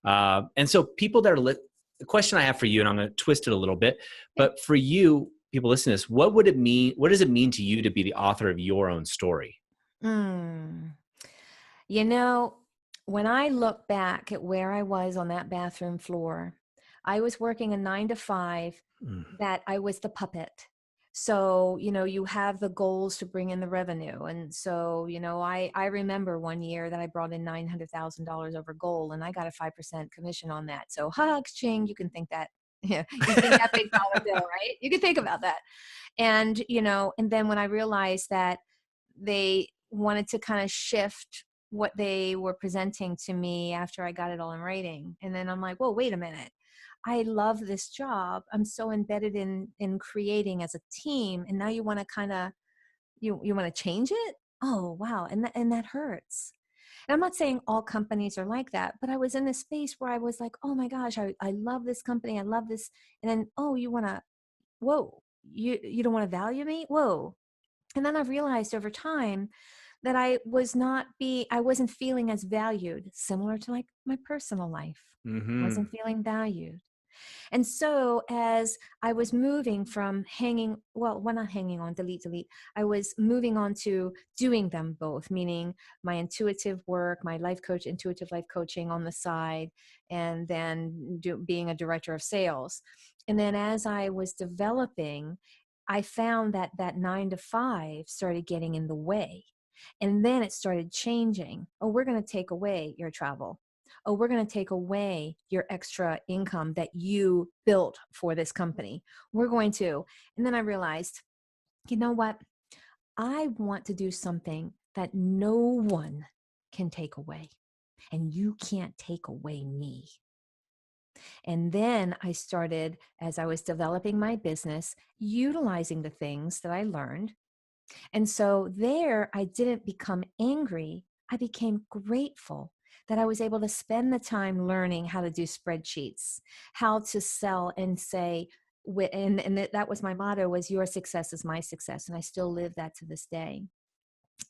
[SPEAKER 1] And so, people that are the question I have for you, and I'm going to twist it a little bit,
[SPEAKER 2] Yeah.
[SPEAKER 1] but for you, people listening to this, what would it mean? What does it mean to you to be the author of your own story?
[SPEAKER 2] Mm. You know, when I look back at where I was on that bathroom floor, I was working a 9 to 5
[SPEAKER 1] Mm.
[SPEAKER 2] that I was the puppet. So, you have the goals to bring in the revenue. And so, I remember one year that I brought in $900,000 over goal and I got a 5% commission on that. So, ching, you can think that, yeah, you think that big dollar bill, right? You can think about that. And, and then when I realized that they wanted to kind of shift what they were presenting to me after I got it all in writing. And then I'm like, whoa, wait a minute. I love this job. I'm so embedded in creating as a team. And now you want to kind of, you want to change it? Oh, wow. And that hurts. And I'm not saying all companies are like that, but I was in this space where I was like, oh my gosh, I love this company. I love this. And then, oh, you want to, whoa, you don't want to value me? Whoa. And then I've realized over time that I wasn't feeling as valued, similar to like my personal life.
[SPEAKER 1] Mm-hmm.
[SPEAKER 2] Wasn't feeling valued. And so as I was moving from well, not hanging on, delete, I was moving on to doing them both, meaning my intuitive work, my intuitive life coaching on the side, and then being a director of sales. And then as I was developing, I found that 9 to 5 started getting in the way. And then it started changing. Oh, we're going to take away your travel. Oh, we're going to take away your extra income that you built for this company. We're going to. And then I realized, you know what? I want to do something that no one can take away. And you can't take away me. And then I started, as I was developing my business, utilizing the things that I learned. And so there, I didn't become angry. I became grateful that I was able to spend the time learning how to do spreadsheets, how to sell and say, and that was my motto, was your success is my success. And I still live that to this day.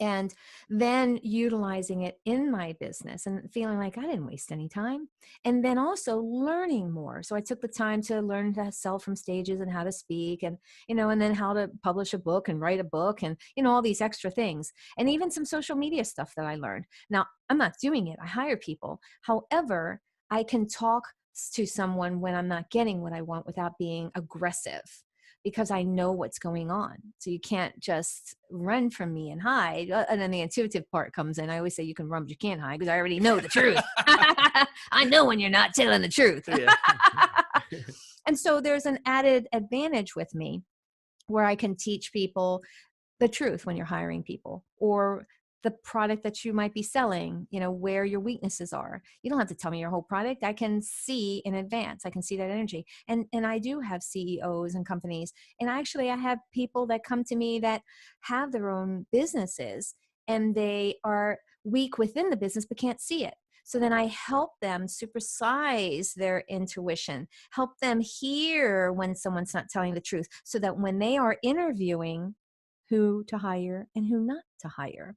[SPEAKER 2] And then utilizing it in my business and feeling like I didn't waste any time. And then also learning more. So I took the time to learn to sell from stages and how to speak and, and then how to publish a book and write a book and, all these extra things. And even some social media stuff that I learned. Now, I'm not doing it. I hire people. However, I can talk to someone when I'm not getting what I want without being aggressive, because I know what's going on. So you can't just run from me and hide. And then the intuitive part comes in. I always say you can run, but you can't hide, because I already know the truth. I know when you're not telling the truth.
[SPEAKER 1] Yeah.
[SPEAKER 2] And so there's an added advantage with me where I can teach people the truth when you're hiring people, or the product that you might be selling, where your weaknesses are. You don't have to tell me your whole product. I can see in advance. I can see that energy. And I do have CEOs and companies. And actually I have people that come to me that have their own businesses and they are weak within the business but can't see it. So then I help them supersize their intuition, help them hear when someone's not telling the truth, so that when they are interviewing who to hire and who not to hire.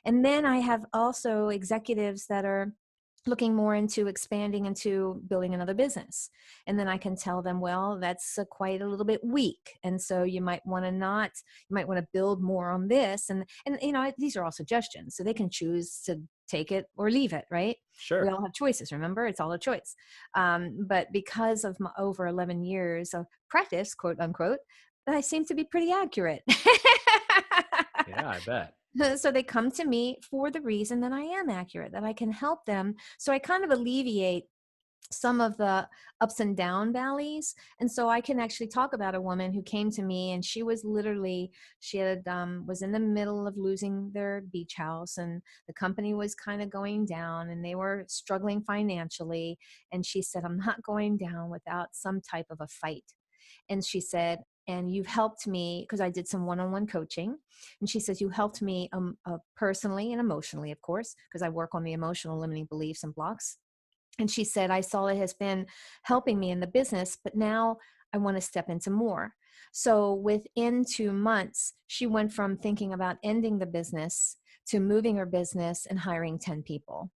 [SPEAKER 2] And then I have also executives that are looking more into expanding into building another business. And then I can tell them, well, that's quite a little bit weak. And so you might want to build more on this. And, these are all suggestions. So they can choose to take it or leave it, right? We
[SPEAKER 1] Sure.
[SPEAKER 2] all have choices. Remember, it's all a choice. But because of my over 11 years of practice, quote unquote, I seem to be pretty accurate.
[SPEAKER 1] Yeah, I bet.
[SPEAKER 2] So they come to me for the reason that I am accurate, that I can help them. So I kind of alleviate some of the ups and down valleys. And so I can actually talk about a woman who came to me, and she was literally, she had was in the middle of losing their beach house, and the company was kind of going down and they were struggling financially. And she said, I'm not going down without some type of a fight. And she said, and you've helped me, because I did some one-on-one coaching. And she says, you helped me personally and emotionally, of course, because I work on the emotional limiting beliefs and blocks. And she said, I saw it has been helping me in the business, but now I want to step into more. So within 2 months, she went from thinking about ending the business to moving her business and hiring 10 people,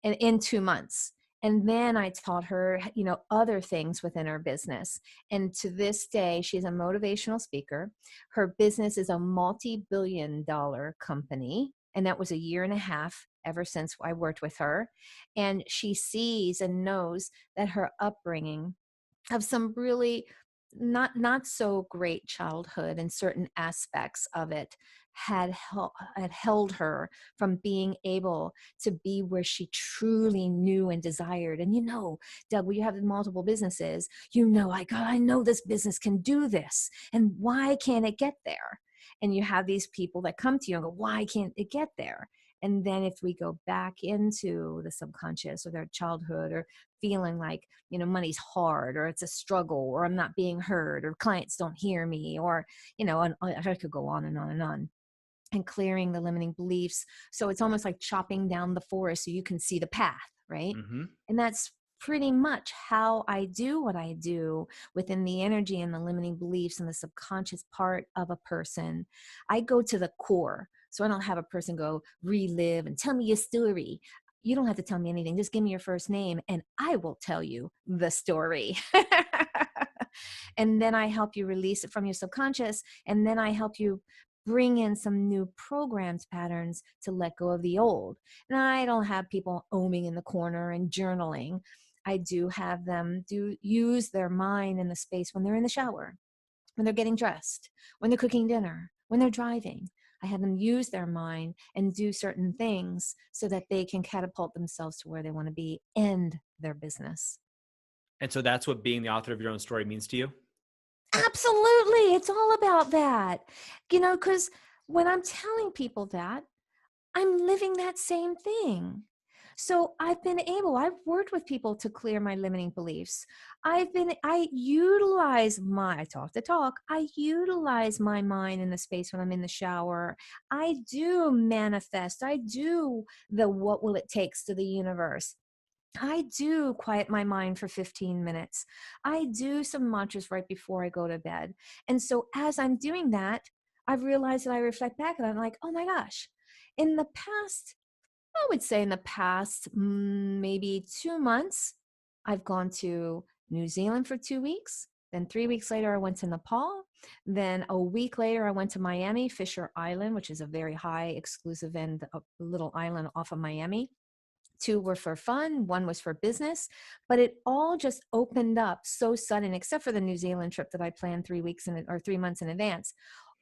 [SPEAKER 2] and in 2 months. And then I taught her, other things within her business. And to this day, she's a motivational speaker. Her business is a multi-billion-dollar company. And that was a year and a half ever since I worked with her. And she sees and knows that her upbringing of some really not so great childhood, and certain aspects of it had held her from being able to be where she truly knew and desired. And Doug, when you have multiple businesses, like, God, I know this business can do this, and why can't it get there? And you have these people that come to you and go, why can't it get there? And then if we go back into the subconscious or their childhood, or feeling like, money's hard, or it's a struggle, or I'm not being heard, or clients don't hear me, or, and I could go on and on and on. And clearing the limiting beliefs. So it's almost like chopping down the forest so you can see the path, right?
[SPEAKER 1] Mm-hmm.
[SPEAKER 2] And that's pretty much how I do what I do within the energy and the limiting beliefs and the subconscious part of a person. I go to the core. So I don't have a person go relive and tell me your story. You don't have to tell me anything. Just give me your first name and I will tell you the story. And then I help you release it from your subconscious. And then I help you bring in some new programs, patterns to let go of the old. And I don't have people oming in the corner and journaling. I do have them use their mind in the space when they're in the shower, when they're getting dressed, when they're cooking dinner, when they're driving. I have them use their mind and do certain things so that they can catapult themselves to where they want to be and their business.
[SPEAKER 1] And so that's what being the author of your own story means to you?
[SPEAKER 2] Absolutely. It's all about that. Because when I'm telling people that, I'm living that same thing. So I've worked with people to clear my limiting beliefs. I talk the talk. I utilize my mind in the space when I'm in the shower. I do manifest. I do the what will it takes to the universe. I do quiet my mind for 15 minutes. I do some mantras right before I go to bed. And so as I'm doing that, I've realized that I reflect back and I'm like, oh my gosh, in the past, I would say in the past, maybe 2 months, I've gone to New Zealand for 2 weeks. Then 3 weeks later, I went to Nepal. Then a week later, I went to Miami, Fisher Island, which is a very high exclusive end, a little island off of Miami. 2 were for fun, 1 was for business, but it all just opened up so sudden, except for the New Zealand trip that I planned 3 months in advance.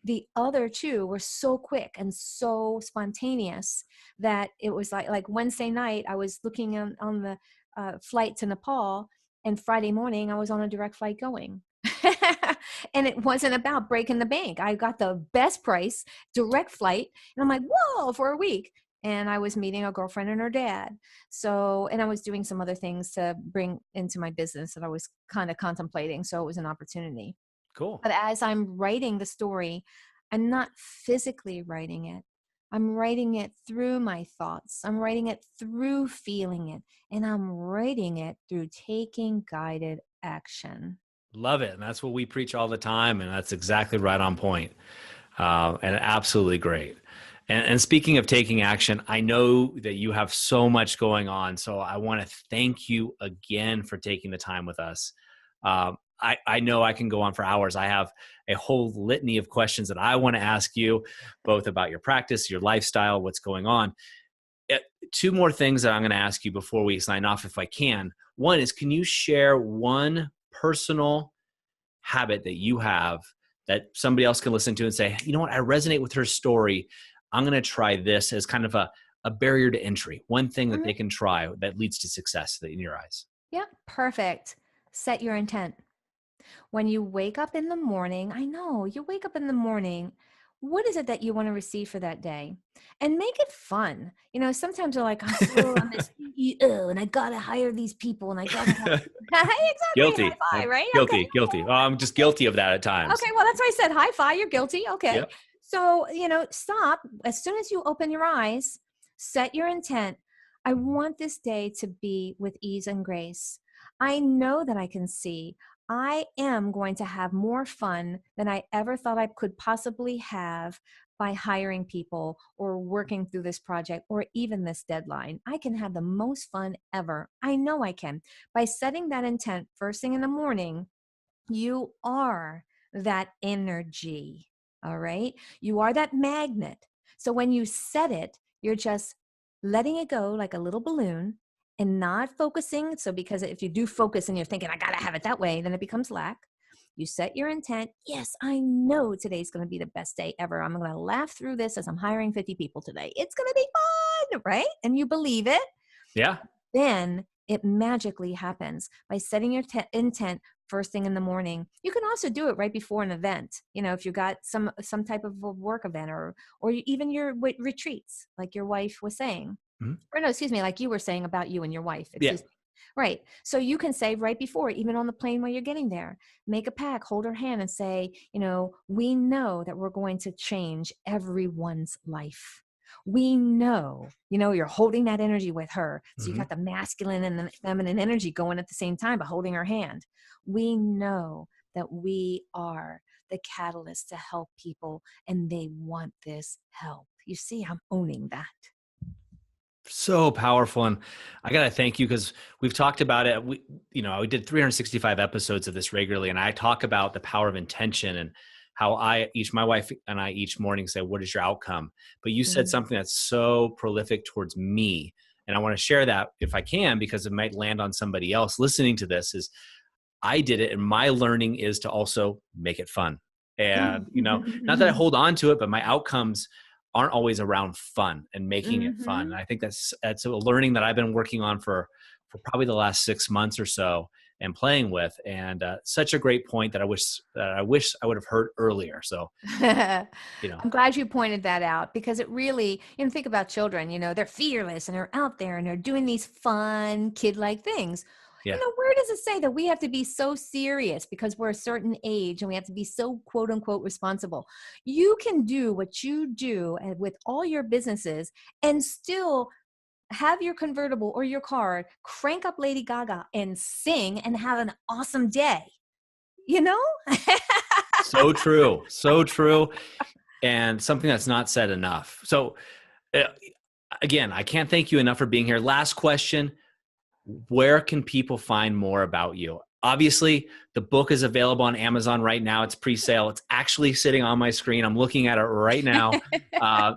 [SPEAKER 2] The other 2 were so quick and so spontaneous that it was like Wednesday night, I was looking on the flight to Nepal, and Friday morning I was on a direct flight going. And it wasn't about breaking the bank. I got the best price, direct flight, and I'm like, whoa, for a week. And I was meeting a girlfriend and her dad. So, and I was doing some other things to bring into my business that I was kind of contemplating. So it was an opportunity.
[SPEAKER 1] Cool.
[SPEAKER 2] But as I'm writing the story, I'm not physically writing it. I'm writing it through my thoughts. I'm writing it through feeling it. And I'm writing it through taking guided action.
[SPEAKER 1] Love it. And that's what we preach all the time. And that's exactly right on point. And absolutely great. And speaking of taking action, I know that you have so much going on. So I want to thank you again for taking the time with us. I know I can go on for hours. I have a whole litany of questions that I want to ask you, both about your practice, your lifestyle, what's going on. Two more things that I'm going to ask you before we sign off, if I can. One is, can you share one personal habit that you have that somebody else can listen to and say, you know what, I resonate with her story. I'm going to try this as kind of a barrier to entry. One thing that they can try that leads to success in your eyes.
[SPEAKER 2] Yeah, perfect. Set your intent. When you wake up in the morning, I know you wake up in the morning. What is it that you want to receive for that day? And make it fun. Sometimes you're like, I'm the CEO and I got to hire these people and I got to have exactly.
[SPEAKER 1] Guilty.
[SPEAKER 2] High five, right?
[SPEAKER 1] Guilty. Oh, I'm just guilty of that at times.
[SPEAKER 2] Okay. Well, that's why I said high five. You're guilty. Okay.
[SPEAKER 1] Yep.
[SPEAKER 2] So, stop. As soon as you open your eyes, set your intent. I want this day to be with ease and grace. I know that I can see I am going to have more fun than I ever thought I could possibly have by hiring people or working through this project or even this deadline. I can have the most fun ever. I know I can. By setting that intent first thing in the morning, you are that energy. All right. You are that magnet. So when you set it, you're just letting it go like a little balloon and not focusing. So because if you do focus and you're thinking, I got to have it that way, then it becomes lack. You set your intent. Yes, I know today's going to be the best day ever. I'm going to laugh through this as I'm hiring 50 people today. It's going to be fun, right? And you believe it.
[SPEAKER 1] Yeah.
[SPEAKER 2] Then it magically happens by setting your intent first thing in the morning. You can also do it right before an event. If you got some type of a work event or even your retreats, like your wife was saying.
[SPEAKER 1] Mm-hmm.
[SPEAKER 2] Or no, excuse me, like you were saying about you and your wife.
[SPEAKER 1] Yeah.
[SPEAKER 2] Right. So you can say right before, even on the plane while you're getting there, make a pact, hold her hand and say, we know that we're going to change everyone's life. We know, you're holding that energy with her. So you got the masculine and the feminine energy going at the same time by holding her hand. We know that we are the catalyst to help people and they want this help. You see, I'm owning that.
[SPEAKER 1] So powerful. And I got to thank you because we've talked about it. We did 365 episodes of this regularly. And I talk about the power of intention and how my wife and I each morning say, what is your outcome? But you said something that's so prolific towards me. And I want to share that if I can, because it might land on somebody else listening to this is I did it. And my learning is to also make it fun. And, not that I hold on to it, but my outcomes aren't always around fun and making it fun. And I think that's a learning that I've been working on for probably the last 6 months or so and playing with. And such a great point that I wish I would have heard earlier. So,
[SPEAKER 2] I'm glad you pointed that out because it really, think about children, they're fearless and they're out there and they're doing these fun kid-like things.
[SPEAKER 1] Yeah.
[SPEAKER 2] Where does it say that we have to be so serious because we're a certain age and we have to be so quote unquote responsible? You can do what you do with all your businesses and still have your convertible or your car, crank up Lady Gaga and sing and have an awesome day.
[SPEAKER 1] So true. So true. And something that's not said enough. So again, I can't thank you enough for being here. Last question. Where can people find more about you? Obviously, the book is available on Amazon right now. It's pre-sale. It's actually sitting on my screen. I'm looking at it right now.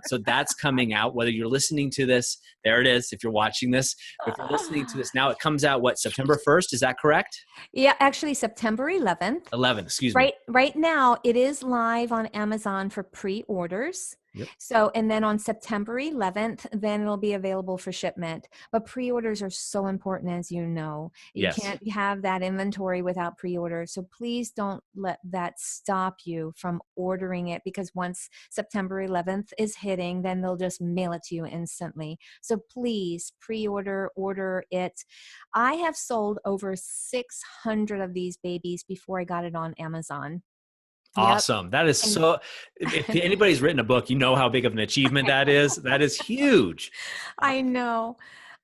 [SPEAKER 1] So that's coming out. Whether you're listening to this, there it is. If you're watching this, if you're listening to this now, it comes out, September 1st? Is that correct?
[SPEAKER 2] Yeah, actually September 11th.
[SPEAKER 1] 11th, excuse me.
[SPEAKER 2] Right now, it is live on Amazon for pre-orders.
[SPEAKER 1] Yep.
[SPEAKER 2] So, and then on September 11th, then it'll be available for shipment. But pre-orders are so important, as you know. You can't have that inventory without pre-orders. So please don't let that stop you from ordering it because once September 11th is hitting, then they'll just mail it to you instantly. So please order it. I have sold over 600 of these babies before I got it on Amazon.
[SPEAKER 1] Awesome. Yep. That is so, if anybody's written a book, you know how big of an achievement that is. That is huge.
[SPEAKER 2] I know.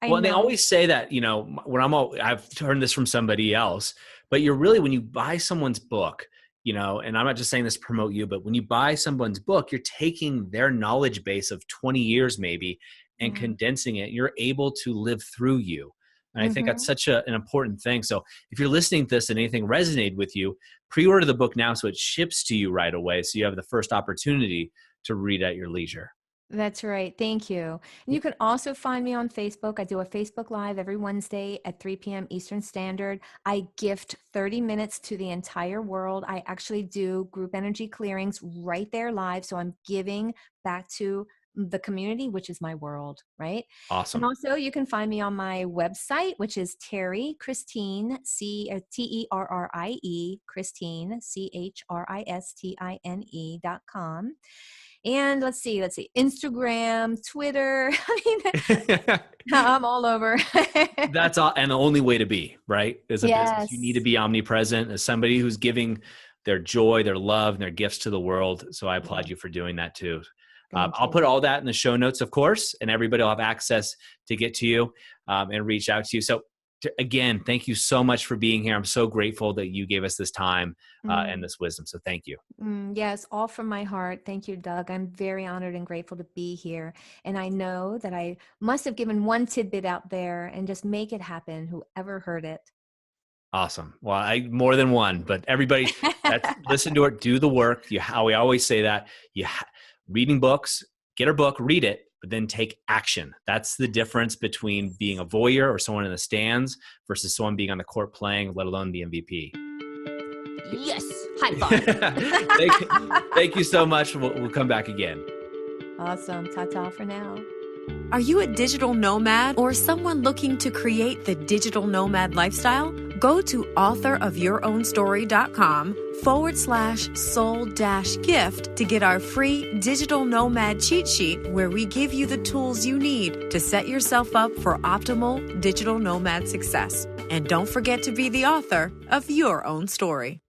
[SPEAKER 1] They always say that, I've heard this from somebody else, but you're really, when you buy someone's book, and I'm not just saying this to promote you, but when you buy someone's book, you're taking their knowledge base of 20 years maybe and condensing it. You're able to live through you. And I think that's such an important thing. So if you're listening to this and anything resonated with you, pre-order the book now so it ships to you right away. So you have the first opportunity to read at your leisure.
[SPEAKER 2] That's right. Thank you. And you can also find me on Facebook. I do a Facebook Live every Wednesday at 3 p.m. Eastern Standard. I gift 30 minutes to the entire world. I actually do group energy clearings right there live. So I'm giving back to the community, which is my world, right?
[SPEAKER 1] Awesome.
[SPEAKER 2] And also you can find me on my website, which is Terrie Christine, Terrie, Christine, CHRISTINE.com. And let's see, Instagram, Twitter. I'm all over.
[SPEAKER 1] That's all. And the only way to be, right? As a business, you need to be omnipresent as somebody who's giving their joy, their love, and their gifts to the world. So I applaud you for doing that too. I'll put all that in the show notes, of course, and everybody will have access to get to you and reach out to you. So again, thank you so much for being here. I'm so grateful that you gave us this time and this wisdom. So thank you.
[SPEAKER 2] Yes, all from my heart. Thank you, Doug. I'm very honored and grateful to be here. And I know that I must have given one tidbit out there and just make it happen, whoever heard it.
[SPEAKER 1] Awesome. Well, more than one, but everybody listen to it, do the work. How we always say that reading books, get a book, read it, but then take action. That's the difference between being a voyeur or someone in the stands versus someone being on the court playing, let alone the MVP.
[SPEAKER 2] Yes. High five.
[SPEAKER 1] Thank you so much. We'll come back again.
[SPEAKER 2] Awesome. Ta-ta for now.
[SPEAKER 3] Are you a digital nomad or someone looking to create the digital nomad lifestyle? Go to authorofyourownstory.com/soul-gift to get our free digital nomad cheat sheet where we give you the tools you need to set yourself up for optimal digital nomad success. And don't forget to be the author of your own story.